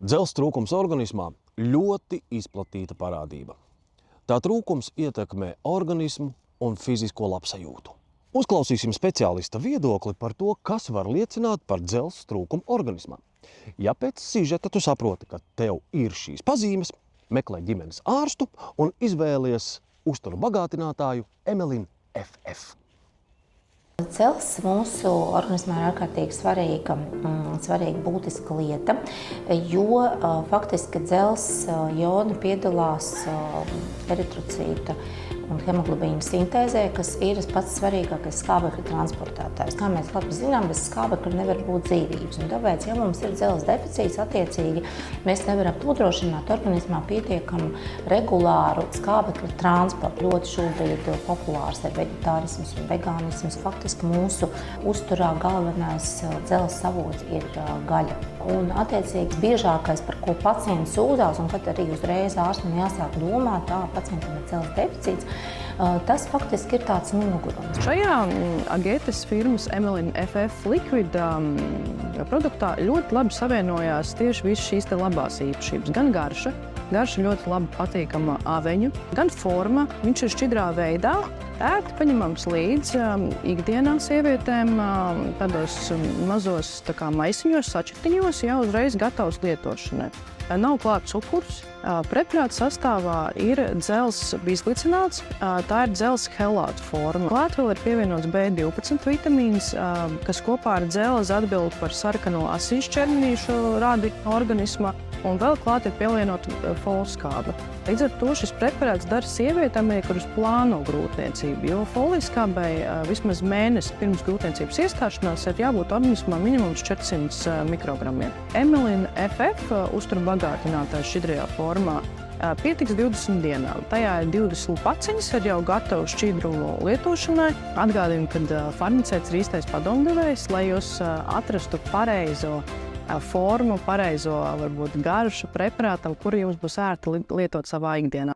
Dzelzs trūkums organismā ļoti izplatīta parādība. Tā trūkums ietekmē organismu un fizisko labsajūtu. Uzklausīsim speciālista viedokli par to, kas var liecināt par dzelzs trūkumu organismā. Ja pēc sižeta tu saproti, ka tev ir šīs pazīmes, meklē ģimenes ārstu un izvēlies uzturu bagātinātāju Emelin FF. Dzelzs mūsu organismā ir ārkārtīgi svarīga būtiska lieta, jo faktiski dzelzs joni piedalās eritrocīta un hemoglobīna sintēzē, kas ir pats svarīgākais skābekļa transportētājs. Kā mēs labi zinām, bez skābekļa nevar būt dzīvības. Un tāpēc, ja mums ir dzelzs deficīts, attiecīgi mēs nevaram nodrošināt organismā pietiekamu regulāru skābekļa transportu. Ļoti šobrīd populārs ir veģetārisms un vegānisms. Faktiski mūsu uzturā galvenais dzelzs avots ir gaļa. Un attiecīgi biežākais, par ko pacients sūdzās, un kad arī uzreiz ārstam jāsāk domāt, pacientam ir dzelzs deficīts, tas faktiski ir tāds nogurums. Šajā Agetes firmas Emelin FF Liquid produktā ļoti labi savienojās tieši visas šīs labās īpašības. Gan garša ļoti labi patīkama aveņu, gan forma, viņš ir šķidrā veidā, ērti paņemams līdz ikdienā sievietēm tādos mazos maisiņos, sačetiņos, jau uzreiz gatavs lietošanai. Nav klāts cukurs. Preparāta sastāvā ir dzelzs bisglicināts, tā ir dzelzs helāta forma. Klāt vēl ir pievienots B12 vitamīns, kas kopā ar dzelzi atbild par sarkano asīs ķermenīšu radi organismā, un vēl klāt ir pievienota folskābe. Līdz ar to šis preparāts dara sievietēm, kuras plāno grūtniecību, jo foliskābei vismaz mēnesi pirms grūtniecības iestāšanās ir jābūt organismā minimums 400 mikrogramiem. Emelin FF uzturu bagātinātājs šķidrajā formā pietiks 20 dienām. Tajā ir 20 paciņas ar jau gatavu šķidru lietošanai. Atgādinu, ka farmaceits ir īstais padomdevējs, lai jūs atrastu pareizo formu, pareizo varbūt garšu preparātam, kuru jums būs ērti lietot savā ikdienā.